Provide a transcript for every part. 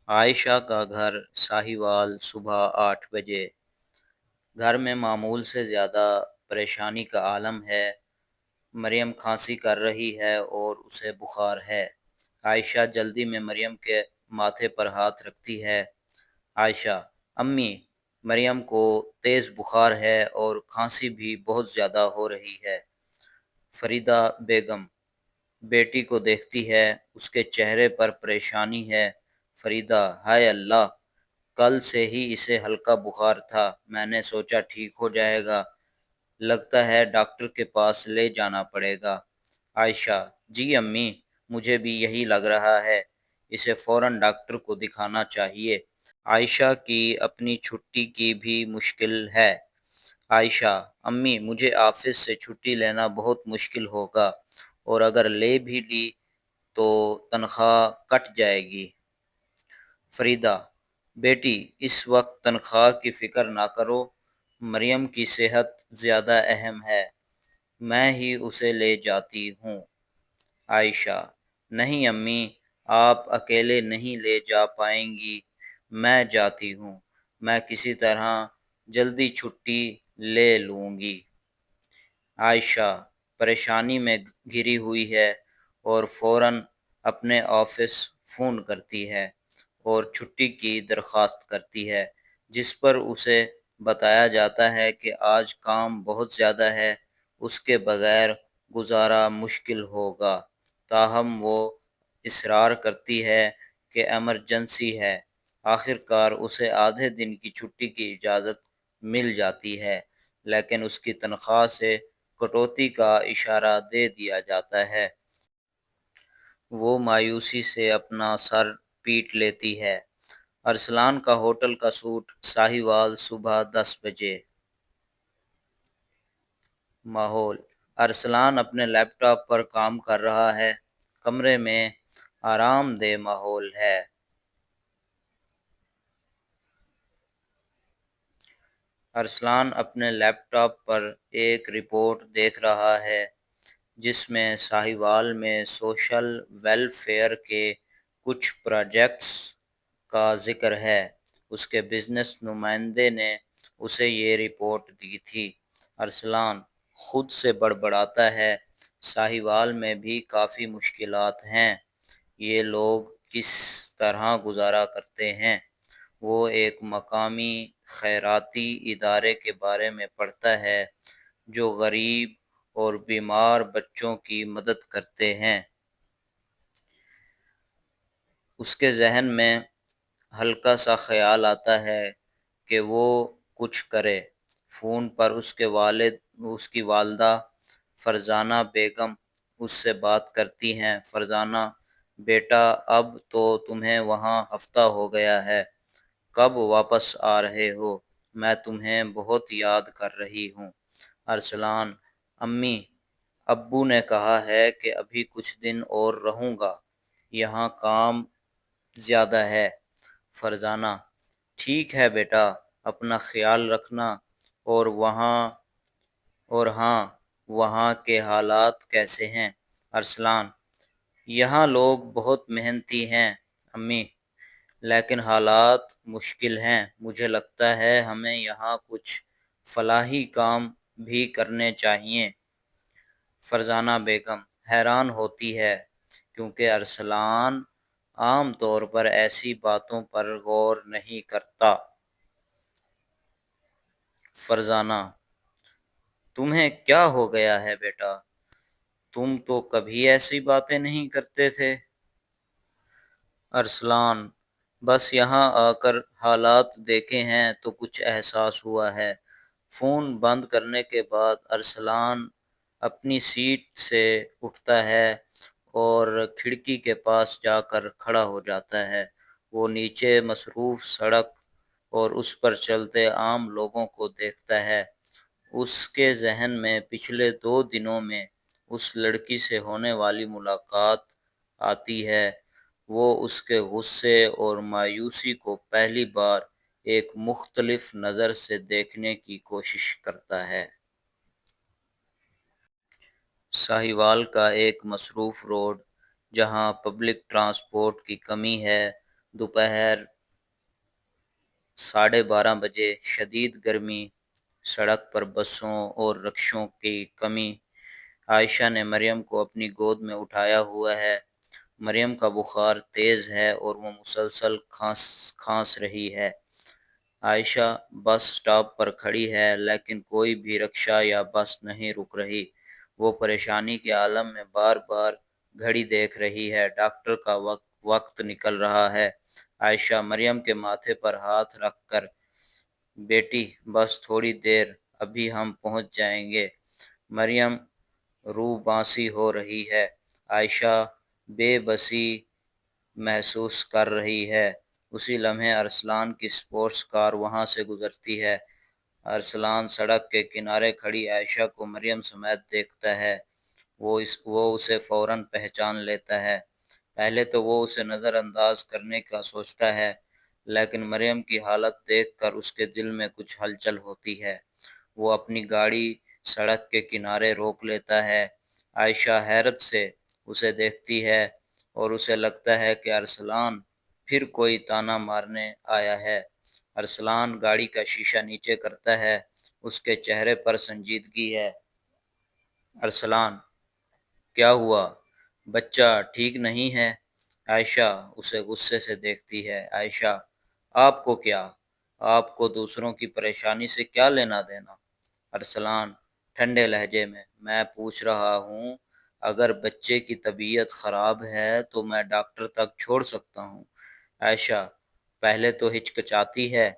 عائشہ کا گھر ساہیوال صبح 8 بجے۔ گھر میں معمول سے زیادہ پریشانی کا عالم ہے۔ مریم کھانسی کر رہی ہے اور اسے بخار ہے۔ عائشہ جلدی میں مریم کے ماتھے پر ہاتھ رکھتی ہے۔ عائشہ: امی، مریم کو تیز بخار ہے اور کھانسی بھی بہت زیادہ ہو رہی ہے۔ فریدہ بیگم بیٹی کو دیکھتی ہے، اس کے چہرے پر پریشانی ہے۔ فریدہ: ہائے اللہ! کل سے ہی اسے ہلکا بخار تھا، میں نے سوچا ٹھیک ہو جائے گا، لگتا ہے ڈاکٹر کے پاس لے جانا پڑے گا۔ عائشہ: جی امی، مجھے بھی یہی لگ رہا ہے، اسے فوراً ڈاکٹر کو دکھانا چاہیے۔ عائشہ کی اپنی چھٹی کی بھی مشکل ہے۔ عائشہ: امی، مجھے آفس سے چھٹی لینا بہت مشکل ہوگا، اور اگر لے بھی لی تو تنخواہ کٹ جائے گی۔ فریدہ: بیٹی، اس وقت تنخواہ کی فکر نہ کرو، مریم کی صحت زیادہ اہم ہے، میں ہی اسے لے جاتی ہوں۔ عائشہ: نہیں امی، آپ اکیلے نہیں لے جا پائیں گی، میں جاتی ہوں، میں کسی طرح جلدی چھٹی لے لوں گی۔ عائشہ پریشانی میں گھری ہوئی ہے اور فوراً اپنے آفس فون کرتی ہے اور چھٹی کی درخواست کرتی ہے، جس پر اسے بتایا جاتا ہے کہ آج کام بہت زیادہ ہے، اس کے بغیر گزارا مشکل ہوگا۔ تاہم وہ اصرار کرتی ہے کہ ایمرجنسی ہے۔ آخر کار اسے آدھے دن کی چھٹی کی اجازت مل جاتی ہے، لیکن اس کی تنخواہ سے کٹوتی کا اشارہ دے دیا جاتا ہے۔ وہ مایوسی سے اپنا سر پیٹ لیتی ہے۔ ارسلان کا ہوٹل کا سوٹ ساہیوال صبح 10 بجے۔ ماحول: ارسلان اپنے لیپ ٹاپ پر کام کر رہا ہے، کمرے میں آرام دہ ماحول ہے۔ ارسلان اپنے لیپ ٹاپ پر ایک رپورٹ دیکھ رہا ہے جس میں ساہیوال میں سوشل ویلفیئر کے کچھ پراجیکٹس کا ذکر ہے۔ اس کے بزنس نمائندے نے اسے یہ رپورٹ دی تھی۔ ارسلان خود سے بڑبڑاتا ہے: ساہیوال میں بھی کافی مشکلات ہیں، یہ لوگ کس طرح گزارا کرتے ہیں؟ وہ ایک مقامی خیراتی ادارے کے بارے میں پڑھتا ہے جو غریب اور بیمار بچوں کی مدد کرتے ہیں۔ اس کے ذہن میں ہلکا سا خیال آتا ہے کہ وہ کچھ کرے۔ فون پر اس کی والدہ فرزانہ بیگم اس سے بات کرتی ہیں۔ فرزانہ: بیٹا، اب تو تمہیں وہاں ہفتہ ہو گیا ہے، کب واپس آ رہے ہو؟ میں تمہیں بہت یاد کر رہی ہوں۔ ارسلان: امی، ابو نے کہا ہے کہ ابھی کچھ دن اور رہوں گا، یہاں کام زیادہ ہے۔ فرزانہ: ٹھیک ہے بیٹا، اپنا خیال رکھنا، اور ہاں، وہاں کے حالات کیسے ہیں؟ ارسلان: یہاں لوگ بہت محنتی ہیں امی، لیکن حالات مشکل ہیں، مجھے لگتا ہے ہمیں یہاں کچھ فلاحی کام بھی کرنے چاہئیں۔ فرزانہ بیگم حیران ہوتی ہے کیونکہ ارسلان عام طور پر ایسی باتوں پر غور نہیں کرتا۔ فرزانہ: تمہیں کیا ہو گیا ہے بیٹا؟ تم تو کبھی ایسی باتیں نہیں کرتے تھے۔ ارسلان: بس یہاں آ کر حالات دیکھے ہیں تو کچھ احساس ہوا ہے۔ فون بند کرنے کے بعد ارسلان اپنی سیٹ سے اٹھتا ہے اور کھڑکی کے پاس جا کر کھڑا ہو جاتا ہے۔ وہ نیچے مصروف سڑک اور اس پر چلتے عام لوگوں کو دیکھتا ہے۔ اس کے ذہن میں پچھلے 2 دنوں میں اس لڑکی سے ہونے والی ملاقات آتی ہے۔ وہ اس کے غصے اور مایوسی کو پہلی بار ایک مختلف نظر سے دیکھنے کی کوشش کرتا ہے۔ ساہیوال کا ایک مصروف روڈ جہاں پبلک ٹرانسپورٹ کی کمی ہے دوپہر 12:30 شدید گرمی، سڑک پر بسوں اور رکشوں کی کمی۔ عائشہ نے مریم کو اپنی گود میں اٹھایا ہوا ہے۔ مریم کا بخار تیز ہے اور وہ مسلسل کھانس رہی ہے۔ عائشہ بس سٹاپ پر کھڑی ہے لیکن کوئی بھی رکشہ یا بس نہیں رک رہی۔ وہ پریشانی کے عالم میں بار بار گھڑی دیکھ رہی ہے۔ ڈاکٹر کا وقت نکل رہا ہے۔ عائشہ مریم کے ماتھے پر ہاتھ رکھ کر، بیٹی بس تھوڑی دیر، ابھی ہم پہنچ جائیں گے۔ مریم روح بانسی ہو رہی ہے۔ عائشہ بے بسی محسوس کر رہی ہے۔ اسی لمحے ارسلان کی سپورٹس کار وہاں سے گزرتی ہے۔ ارسلان سڑک کے کنارے کھڑی عائشہ کو مریم سمیت دیکھتا ہے۔ وہ اسے فوراً پہچان لیتا ہے۔ پہلے تو وہ اسے نظر انداز کرنے کا سوچتا ہے، لیکن مریم کی حالت دیکھ کر اس کے دل میں کچھ ہلچل ہوتی ہے۔ وہ اپنی گاڑی سڑک کے کنارے روک لیتا ہے۔ عائشہ حیرت سے اسے دیکھتی ہے اور اسے لگتا ہے کہ ارسلان پھر کوئی طعنہ مارنے آیا ہے۔ ارسلان گاڑی کا شیشہ نیچے کرتا ہے۔ اس کے چہرے پر سنجیدگی ہے۔ ارسلان: کیا ہوا؟ بچہ ٹھیک نہیں ہے؟ عائشہ اسے غصے سے دیکھتی ہے۔ عائشہ: آپ کو کیا؟ آپ کو دوسروں کی پریشانی سے کیا لینا دینا؟ ارسلان ٹھنڈے لہجے میں: میں پوچھ رہا ہوں، اگر بچے کی طبیعت خراب ہے تو میں ڈاکٹر تک چھوڑ سکتا ہوں۔ عائشہ پہلے تو ہچکچاتی ہے۔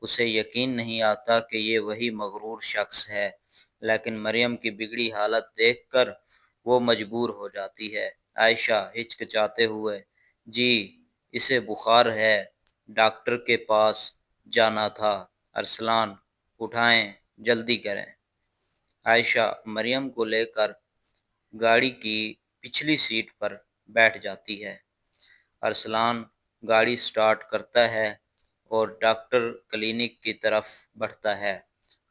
اسے یقین نہیں آتا کہ یہ وہی مغرور شخص ہے، لیکن مریم کی بگڑی حالت دیکھ کر وہ مجبور ہو جاتی ہے۔ عائشہ ہچکچاتے ہوئے: جی، اسے بخار ہے، ڈاکٹر کے پاس جانا تھا۔ ارسلان: اٹھائیں، جلدی کریں۔ عائشہ مریم کو لے کر گاڑی کی پچھلی سیٹ پر بیٹھ جاتی ہے۔ ارسلان گاڑی سٹارٹ کرتا ہے اور ڈاکٹر کلینک کی طرف بڑھتا ہے۔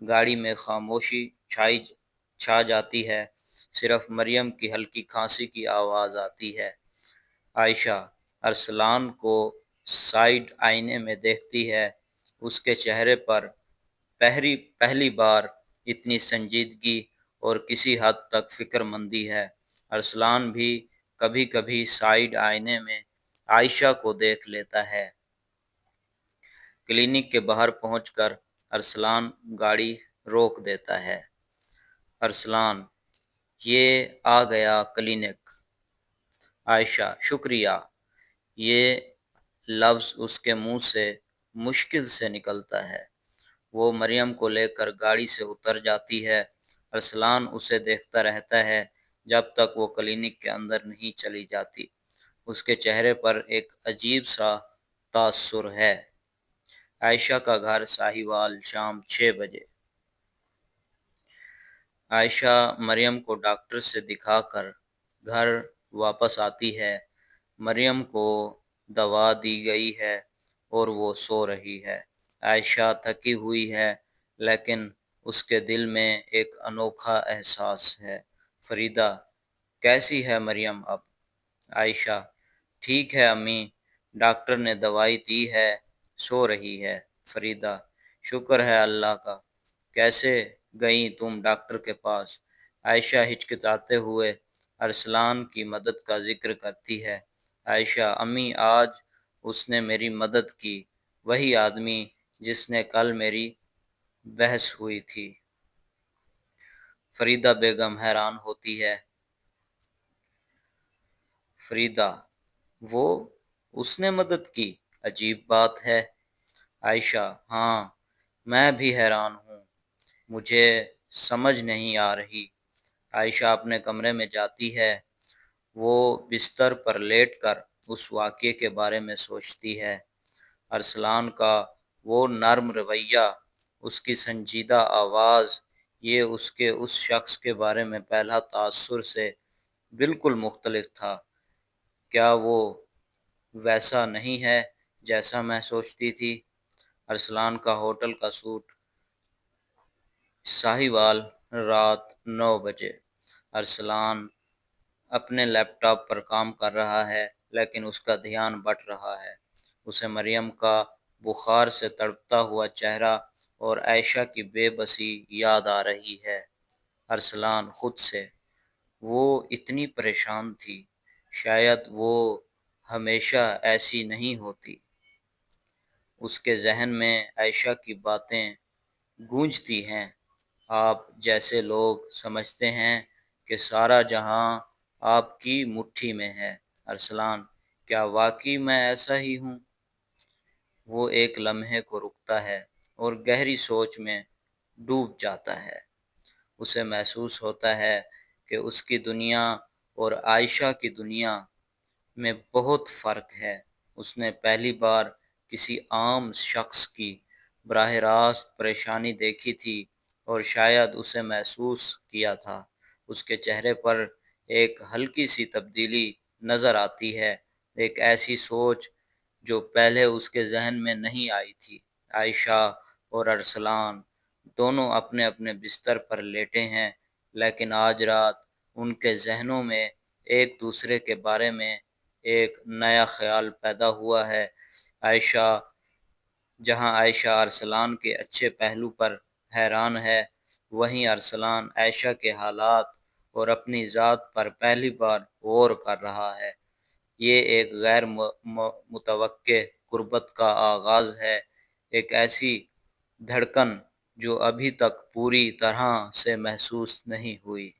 گاڑی میں خاموشی چھا جاتی ہے، صرف مریم کی ہلکی کھانسی کی آواز آتی ہے۔ عائشہ ارسلان کو سائیڈ آئینے میں دیکھتی ہے۔ اس کے چہرے پر پہلی بار اتنی سنجیدگی اور کسی حد تک فکر مندی ہے۔ ارسلان بھی کبھی کبھی سائیڈ آئینے میں عائشہ کو دیکھ لیتا ہے۔ کلینک کے باہر پہنچ کر ارسلان گاڑی روک دیتا ہے۔ ارسلان: یہ آ گیا کلینک۔ عائشہ: شکریہ۔ یہ لفظ اس کے منہ سے مشکل سے نکلتا ہے۔ وہ مریم کو لے کر گاڑی سے اتر جاتی ہے۔ ارسلان اسے دیکھتا رہتا ہے جب تک وہ کلینک کے اندر نہیں چلی جاتی۔ اس کے چہرے پر ایک عجیب سا تاثر ہے۔ عائشہ کا گھر ساہیوال، شام 6 بجے۔ عائشہ مریم کو ڈاکٹر سے دکھا کر گھر واپس آتی ہے۔ مریم کو دوا دی گئی ہے اور وہ سو رہی ہے۔ عائشہ تھکی ہوئی ہے لیکن اس کے دل میں ایک انوکھا احساس ہے۔ فریدہ: کیسی ہے مریم اب؟ عائشہ: ٹھیک ہے امی، ڈاکٹر نے دوائی دی ہے، سو رہی ہے۔ فریدہ: شکر ہے اللہ کا۔ کیسے گئیں تم ڈاکٹر کے پاس؟ عائشہ ہچکچاتے ہوئے ارسلان کی مدد کا ذکر کرتی ہے۔ عائشہ: امی، آج اس نے میری مدد کی، وہی آدمی جس نے کل میری بحث ہوئی تھی۔ فریدہ بیگم حیران ہوتی ہے۔ فریدہ: وہ اس نے مدد کی؟ عجیب بات ہے۔ عائشہ: ہاں، میں بھی حیران ہوں، مجھے سمجھ نہیں آ رہی۔ عائشہ اپنے کمرے میں جاتی ہے۔ وہ بستر پر لیٹ کر اس واقعے کے بارے میں سوچتی ہے۔ ارسلان کا وہ نرم رویہ، اس کی سنجیدہ آواز، یہ اس شخص کے بارے میں پہلا تاثر سے بالکل مختلف تھا۔ کیا وہ ویسا نہیں ہے جیسا میں سوچتی تھی؟ ارسلان کا ہوٹل کا سوٹ، ساہیوال، رات 9 بجے۔ ارسلان اپنے لیپ ٹاپ پر کام کر رہا ہے لیکن اس کا دھیان بٹ رہا ہے۔ اسے مریم کا بخار سے تڑپتا ہوا چہرہ اور عائشہ کی بے بسی یاد آ رہی ہے۔ ارسلان خود سے، وہ اتنی پریشان تھی، شاید وہ ہمیشہ ایسی نہیں ہوتی۔ اس کے ذہن میں عائشہ کی باتیں گونجتی ہیں، آپ جیسے لوگ سمجھتے ہیں کہ سارا جہاں آپ کی مٹھی میں ہے۔ ارسلان، کیا واقعی میں ایسا ہی ہوں؟ وہ ایک لمحے کو رکتا ہے اور گہری سوچ میں ڈوب جاتا ہے۔ اسے محسوس ہوتا ہے کہ اس کی دنیا اور عائشہ کی دنیا میں بہت فرق ہے۔ اس نے پہلی بار کسی عام شخص کی براہ راست پریشانی دیکھی تھی اور شاید اسے محسوس کیا تھا۔ اس کے چہرے پر ایک ہلکی سی تبدیلی نظر آتی ہے، ایک ایسی سوچ جو پہلے اس کے ذہن میں نہیں آئی تھی۔ عائشہ اور ارسلان دونوں اپنے اپنے بستر پر لیٹے ہیں، لیکن آج رات ان کے ذہنوں میں ایک دوسرے کے بارے میں ایک نیا خیال پیدا ہوا ہے۔ عائشہ جہاں عائشہ ارسلان کے اچھے پہلو پر حیران ہے، وہیں ارسلان عائشہ کے حالات اور اپنی ذات پر پہلی بار غور کر رہا ہے۔ یہ ایک غیر متوقع قربت کا آغاز ہے، ایک ایسی دھڑکن جو ابھی تک پوری طرح سے محسوس نہیں ہوئی۔